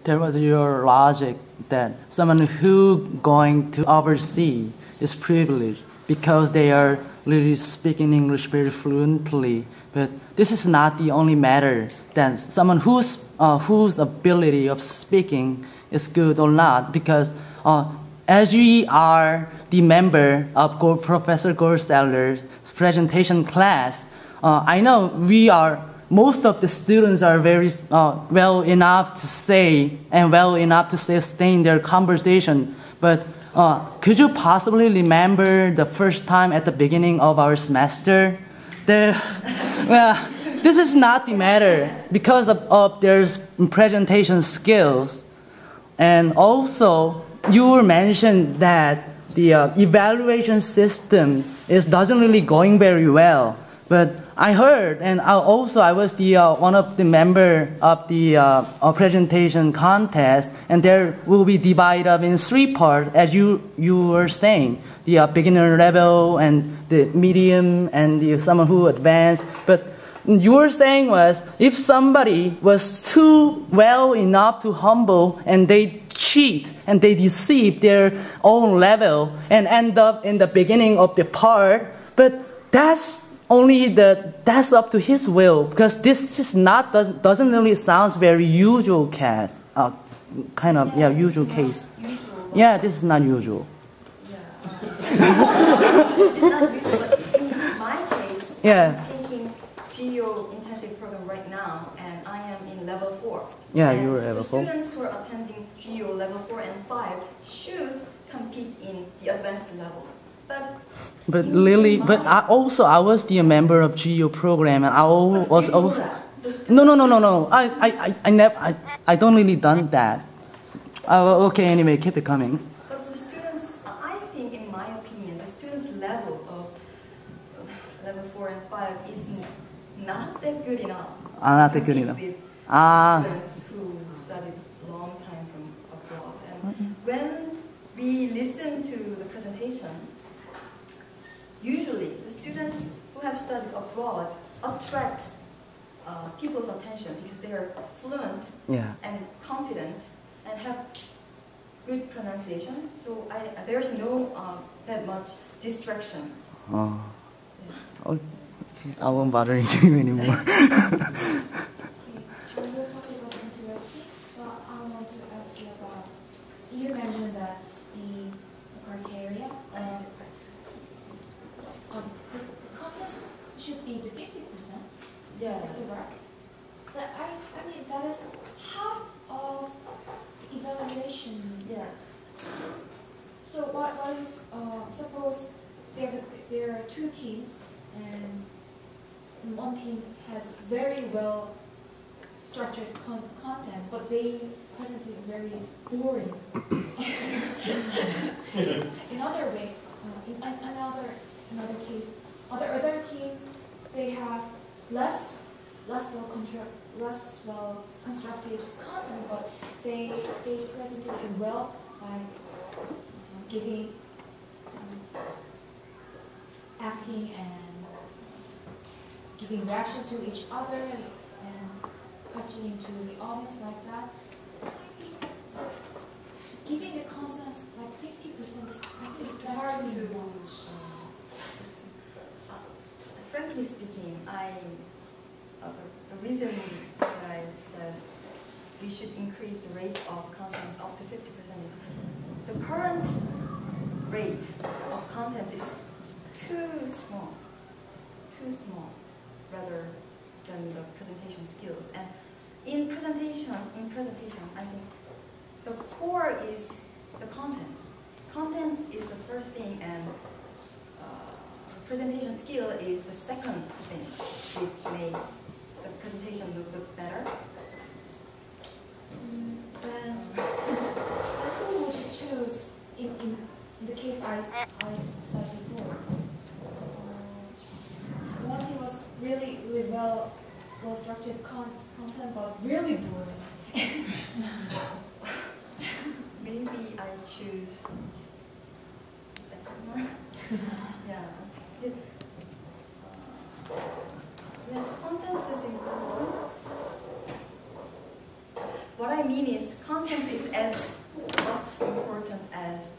there was your logic that someone who going to oversee is privileged because they are really speaking English very fluently. But this is not the only matter that someone whose ability of speaking is good or not, because as we are the member of Professor Gorseller's presentation class, I know most of the students are very well enough to say and well enough to sustain their conversation. But could you possibly remember the first time at the beginning of our semester? Well, this is not the matter because of their presentation skills. And also, you mentioned that the evaluation system doesn't really going very well. But I heard, and I was the one of the member of the presentation contest, and there will be divided up in 3 parts, as you were saying, the beginner level and the medium and someone who advanced. But you were saying was, if somebody was too well enough to humble and they cheat and they deceive their own level and end up in the beginning of the part, but that's up to his will, because this is doesn't really sound very usual case, usual case. Yeah, this is not usual. It's not usual, but in my case, yeah. I'm taking geo intensive program right now, and I am in level 4. Yeah, and you were level 4. The students who are attending geo level 4 and 5 should compete in the advanced level. But Lily, I was the member of GEO program, and I was also. No. I don't really done that. Okay, anyway, keep it coming. But the students, I think, in my opinion, the students' level of level 4 and 5 is not that good enough. Not that good enough. With students who studied a long time from abroad, and when we listen to the presentation, usually, the students who have studied abroad attract people's attention because they are fluent and confident and have good pronunciation. So there's no that much distraction. Oh. Yeah. Okay. I won't bother you anymore. Your topic was interesting, so I want to ask you about. You mentioned that the criteria the contest should be the 50%. Yeah. Is that correct? But I mean that is half of the evaluation. Yeah. So what if suppose there are 2 teams and one team has very well structured content, but they presented very boring. Another way, another case, other team, they have less well constructed content, but they presented it well by giving acting and giving reaction to each other and questioning to the audience like that. Giving the content like 50% is hard to launch. Frankly speaking, the reason that I said we should increase the rate of contents up to 50% is the current rate of content is too small rather than the presentation skills. And in presentation, I think the core is the contents. Contents is the first thing, and presentation skill is the second thing, which made the presentation look better. Then, who would you choose in the case I said before? One thing was really well structured content, but really boring. Maybe I choose the second one. Yeah. Yes, content is important, what I mean is content is as much important as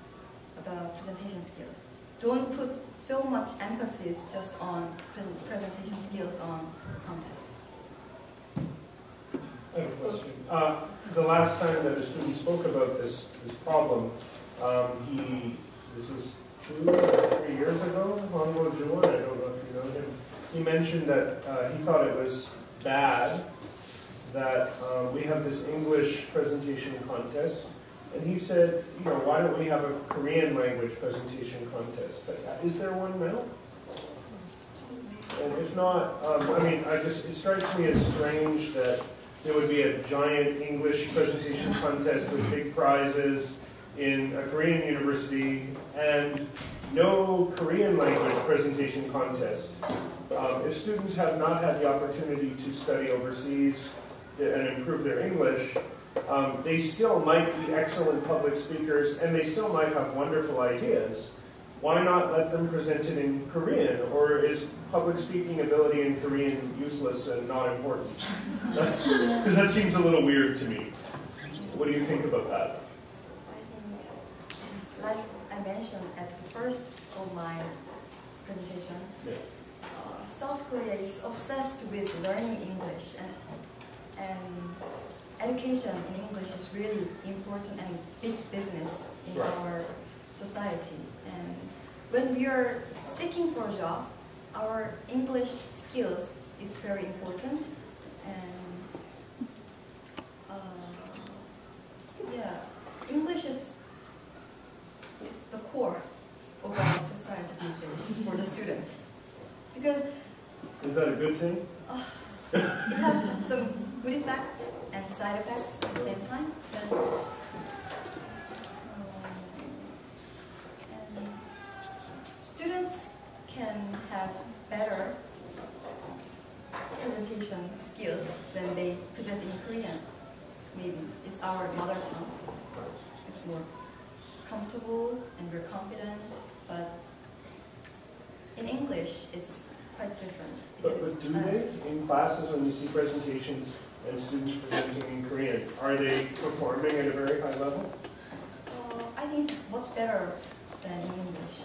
the presentation skills. Don't put so much emphasis just on presentation skills on contest. I have a question. The last time that a student spoke about this problem, this was 2 or 3 years ago, Juryeong, I don't know if you know him, he mentioned that he thought it was bad that we have this English presentation contest, and he said, you know, why don't we have a Korean language presentation contest? But is there one now? And if not, I mean, it strikes me as strange that there would be a giant English presentation contest with big prizes in a Korean university and no Korean language presentation contest. If students have not had the opportunity to study overseas and improve their English, they still might be excellent public speakers and they still might have wonderful ideas. Why not let them present it in Korean? Or is public speaking ability in Korean useless and not important? Because that seems a little weird to me. What do you think about that? I think, like I mentioned at the first of my presentation, yeah. South Korea is obsessed with learning English, and education in English is really important and big business in right. our society. And when we are seeking for a job, our English skills is very important. And yeah, English is the core of our society these days for the students. Because is that a good thing? it has some good effects and side effects at the same time. And students can have better presentation skills when they present in Korean. Maybe it's our mother tongue. It's more comfortable and we're confident, but in English it's quite different. But do they, in classes when you see presentations and students presenting in Korean, are they performing at a very high level? I think it's much better than in English.